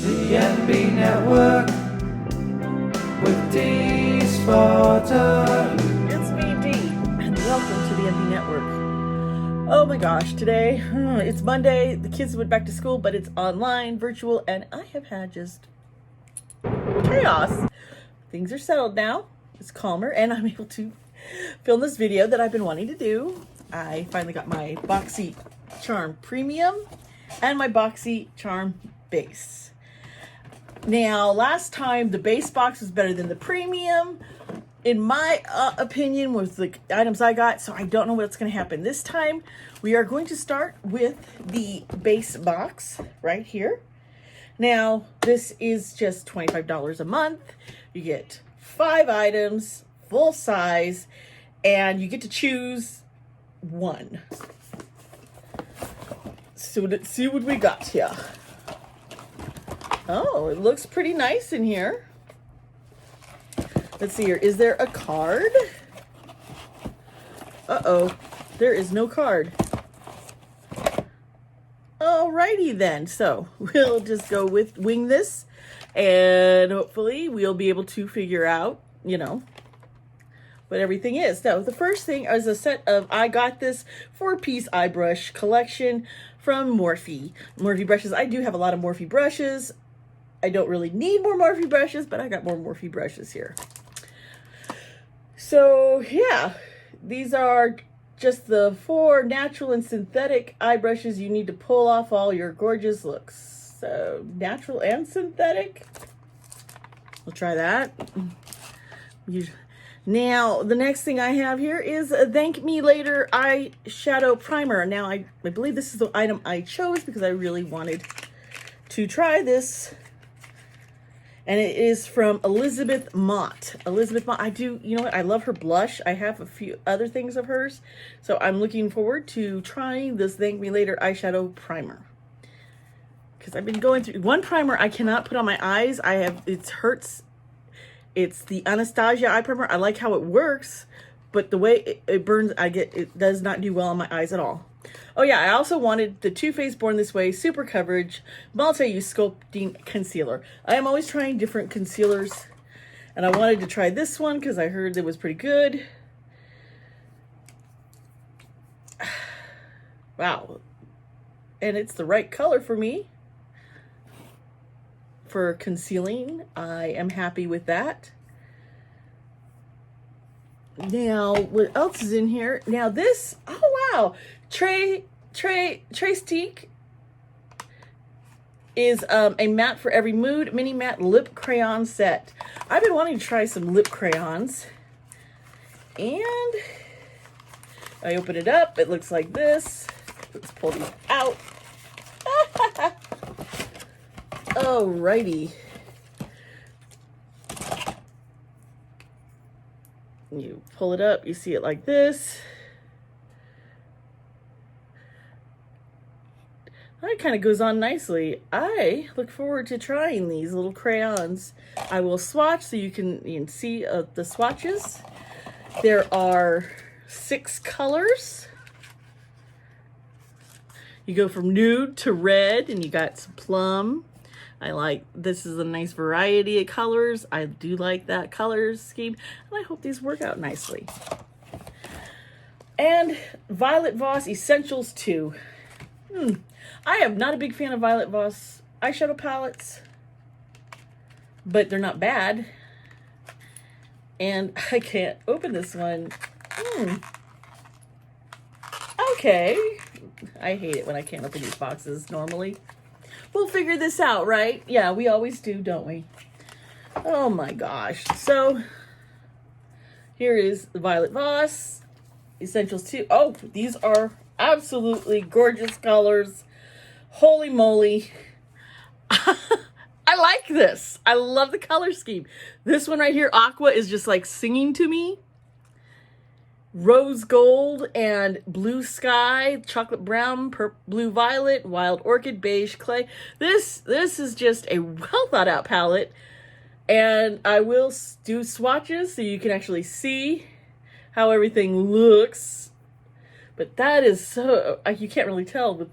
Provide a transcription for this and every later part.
The NB Network with Dee's Photo. It's me, Dee, and welcome to the NB Network. Oh my gosh, today, it's Monday, the kids went back to school, but it's online, virtual, and I have had just chaos. Things are settled now, it's calmer, and I'm able to film this video that I've been wanting to do. I finally got my BoxyCharm Premium and my BoxyCharm Base. Now, last time the base box was better than the premium, in my opinion, with the items I got, so I don't know what's going to happen. This time, we are going to start with the base box right here. Now, this is just $25 a month. You get 5 items, full size, and you get to choose one. So let's see what we got here. Oh, it looks pretty nice in here. Let's see here. Is there a card? Uh-oh. There is no card. Alrighty then. So we'll just go with wing this. And hopefully we'll be able to figure out, what everything is. Now, the first thing is a set of, I got this 4-piece eye brush collection from Morphe. Morphe brushes. I do have a lot of Morphe brushes. I don't really need more Morphe brushes, but I got more Morphe brushes here. So, yeah, these are just the 4 natural and synthetic eye brushes you need to pull off all your gorgeous looks. So, natural and synthetic. We'll try that. Now, the next thing I have here is a Thank Me Later eyeshadow primer. Now, I believe this is the item I chose because I really wanted to try this. And it is from Elizabeth Mott. Elizabeth Mott, I love her blush. I have a few other things of hers. So I'm looking forward to trying this Thank Me Later eyeshadow primer. Because I've been going through, one primer I cannot put on my eyes. It hurts. It's the Anastasia eye primer. I like how it works, but the way it burns, it does not do well on my eyes at all. Oh yeah, I also wanted the Too Faced Born This Way Super Coverage Multi-Use Sculpting Concealer. I am always trying different concealers, and I wanted to try this one because I heard it was pretty good. Wow. And it's the right color for me for concealing. I am happy with that. Now, what else is in here? Now this, oh wow, Trace is a matte for every mood mini matte lip crayon set. I've been wanting to try some lip crayons, and I open it up. It looks like this. Let's pull these out. Alrighty. You pull it up, you see it like this. That kind of goes on nicely. I look forward to trying these little crayons. I will swatch so you can see the swatches. There are 6 colors. You go from nude to red, and you got some plum. This is a nice variety of colors. I do like that color scheme, and I hope these work out nicely. And Violet Voss Essentials 2. I am not a big fan of Violet Voss eyeshadow palettes, but they're not bad. And I can't open this one. Okay. I hate it when I can't open these boxes normally. We'll figure this out, right? Yeah, we always do, don't we? Oh my gosh. So, here is the Violet Voss Essentials 2. Oh, these are absolutely gorgeous colors. Holy moly. I like this. I love the color scheme. This one right here, Aqua, is just like singing to me. Rose gold and blue sky, chocolate brown, blue violet, wild orchid, beige clay. This is just a well thought out palette, and I will do swatches so you can actually see how everything looks. But that is so, you can't really tell with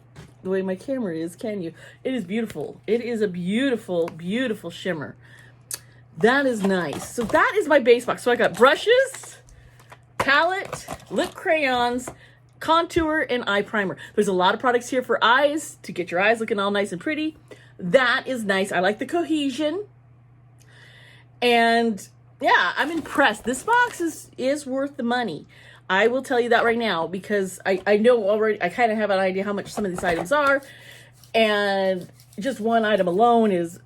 the way my camera is, can you? It is beautiful. It is a beautiful, beautiful shimmer. That is nice. So that is my base box. So I got brushes, palette, lip crayons, contour, and eye primer. There's a lot of products here for eyes to get your eyes looking all nice and pretty. That is nice. I like the cohesion. And yeah, I'm impressed. This box is worth the money. I will tell you that right now because I know already, I kind of have an idea how much some of these items are. And just one item alone is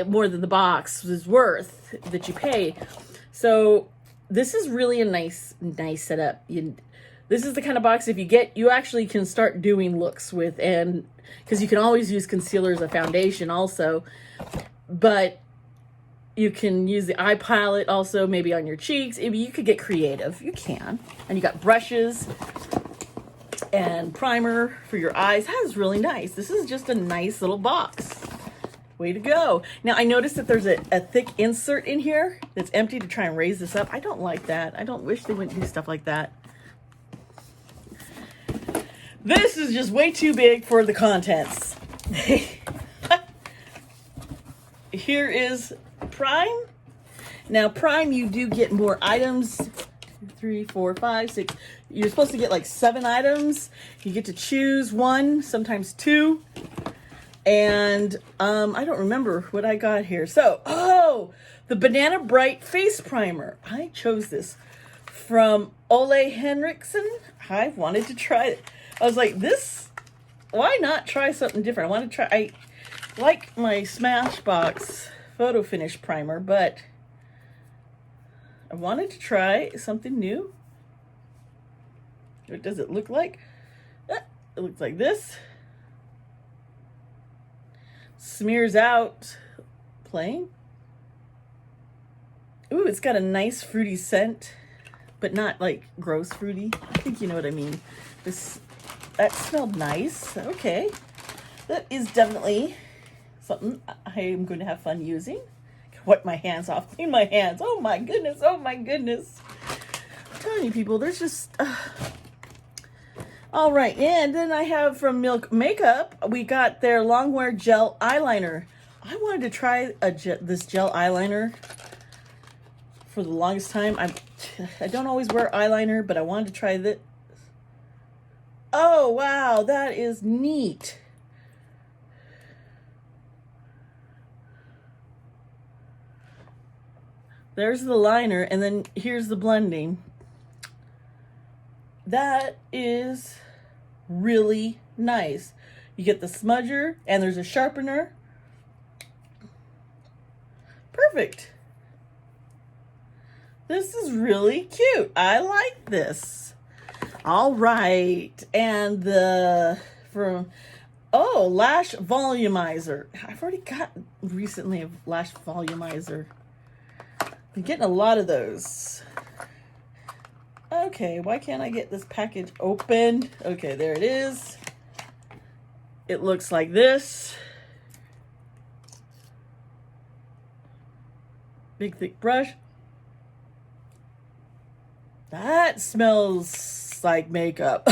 more than the box is worth that you pay. So this is really a nice setup. This is the kind of box if you get, you actually can start doing looks with, and because you can always use concealer as a foundation also, but you can use the eye palette also maybe on your cheeks. Maybe you could get creative. You can. And you got brushes and primer for your eyes. That is really nice. This is just a nice little box. Way to go. Now I noticed that there's a thick insert in here that's empty to try and raise this up. I don't like that. I don't wish they wouldn't do stuff like that. This is just way too big for the contents. Here is Prime. Now Prime, you do get more items. 2, 3, 4, 5, 6. You're supposed to get like 7 items. You get to choose 1, sometimes 2. And I don't remember what I got here. So, oh, the Banana Bright Face Primer. I chose this from Ole Henriksen. I wanted to try it. I was like, this, why not try something different? I want to try, I like my Smashbox Photo Finish Primer, but I wanted to try something new. What does it look like? It looks like this. Smears out plain. Ooh, it's got a nice fruity scent, but not like gross fruity. I think you know what I mean. That smelled nice. Okay. That is definitely something I am going to have fun using. Wipe my hands off. Clean my hands. Oh my goodness. Oh my goodness. I'm telling you people, there's just... All right. And then I have from Milk Makeup, we got their Longwear Gel Eyeliner. I wanted to try this gel eyeliner for the longest time. I don't always wear eyeliner, but I wanted to try this. Oh, wow, that is neat. There's the liner, and then here's the blending. That is really nice. You get the smudger, and there's a sharpener. Perfect. This is really cute. I like this. All right, and lash volumizer. I've already got recently a lash volumizer. I'm getting a lot of those. Okay, why can't I get this package open? Okay, there it is. It looks like this. Big thick brush. That smells like makeup.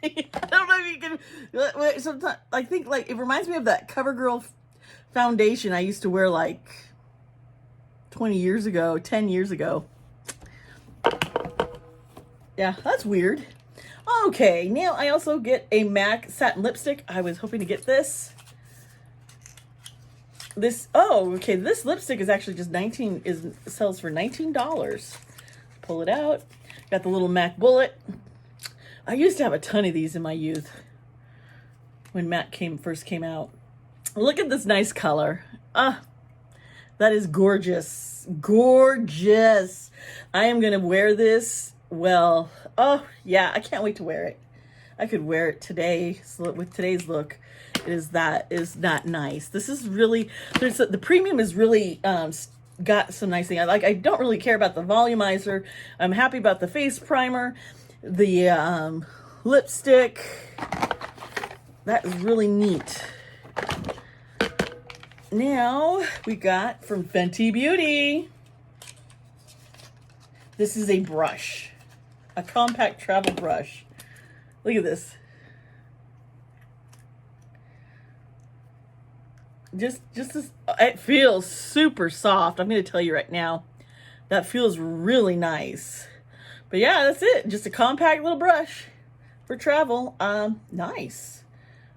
I don't know if you can. Sometimes I think like it reminds me of that CoverGirl foundation I used to wear like 20 years ago, 10 years ago. Yeah, that's weird. Okay, now I also get a MAC satin lipstick. I was hoping to get this. This lipstick is actually just sells for $19. Pull it out. Got the little MAC bullet. I used to have a ton of these in my youth when MAC first came out. Look at this nice color. That is gorgeous. Gorgeous. I am going to wear this. Well, oh yeah, I can't wait to wear it. I could wear it today with today's look. Is that nice? This is really, the premium is really got some nice thing. I don't really care about the volumizer. I'm happy about the face primer, the lipstick. That is really neat. Now we got from Fenty Beauty. This is a brush, a compact travel brush. Look at this. just this, it feels super soft. I'm going to tell you right now, that feels really nice. But yeah, that's it. Just a compact little brush for travel. Nice.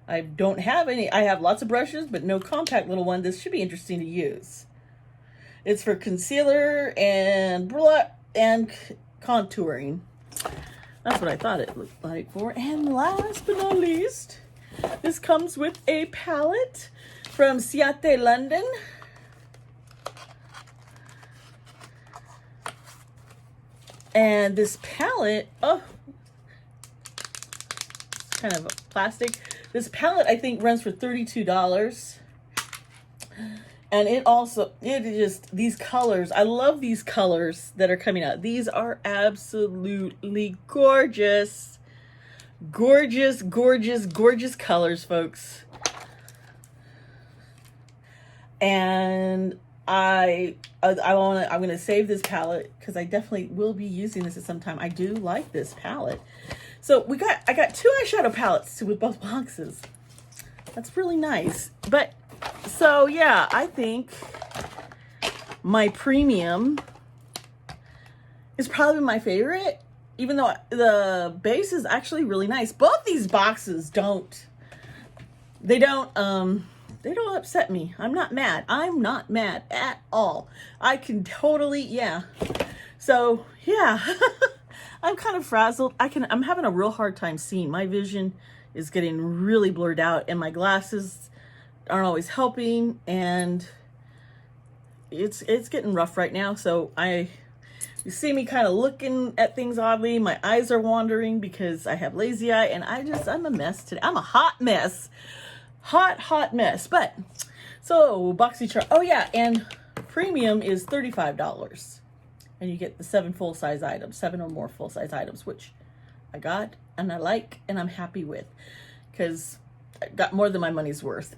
I don't have any. I have lots of brushes, but no compact little one. This should be interesting to use. It's for concealer and contouring. That's what I thought it looked like for. And last but not least, this comes with a palette from Ciate London. And this palette, oh, it's kind of plastic. This palette, I think, runs for $32. And it just, these colors, I love these colors that are coming out. These are absolutely gorgeous. Gorgeous, gorgeous, gorgeous colors, folks. And I'm gonna save this palette because I definitely will be using this at some time. I do like this palette. So I got 2 eyeshadow palettes with both boxes. That's really nice. But so yeah, I think my premium is probably my favorite, even though the base is actually really nice. Both these boxes don't upset me. I'm not mad. I'm not mad at all. I can totally, yeah. So yeah, I'm kind of frazzled. I'm having a real hard time seeing. My vision is getting really blurred out, and my glasses aren't always helping, and it's getting rough right now. So you see me kind of looking at things oddly. My eyes are wandering because I have lazy eye, and I'm a mess today. I'm a hot mess. Hot mess. But so BoxyCharm. Oh yeah, and premium is $35. And you get the 7 full-size items, 7 or more full-size items, which I got and I like and I'm happy with, because I got more than my money's worth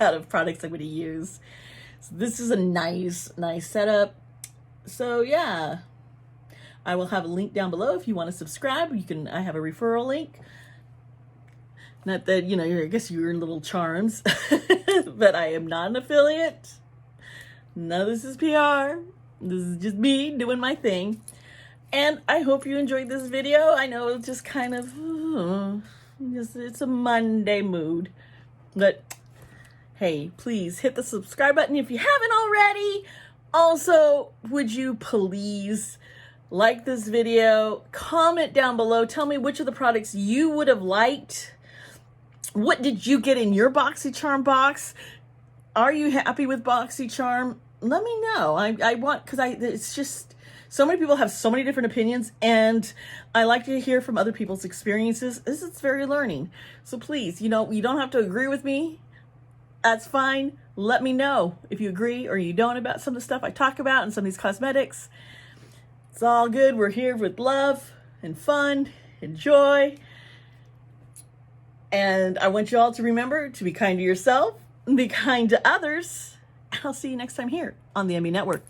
out of products I'm going to use. So this is a nice setup. So yeah, I will have a link down below if you want to subscribe. I have a referral link. Not that, I guess you're little charms, but I am not an affiliate. No, this is PR. This is just me doing my thing. And I hope you enjoyed this video. I know it's just kind of, it's a Monday mood. But hey, please hit the subscribe button if you haven't already. Also, would you please like this video, comment down below, tell me which of the products you would have liked. What did you get in your BoxyCharm box? Are you happy with BoxyCharm? Let me know. I want, because it's just, so many people have so many different opinions, and I like to hear from other people's experiences. This is very learning. So please, you don't have to agree with me. That's fine. Let me know if you agree or you don't about some of the stuff I talk about and some of these cosmetics. It's all good. We're here with love and fun and joy. And I want you all to remember to be kind to yourself and be kind to others. I'll see you next time here on the MB Network.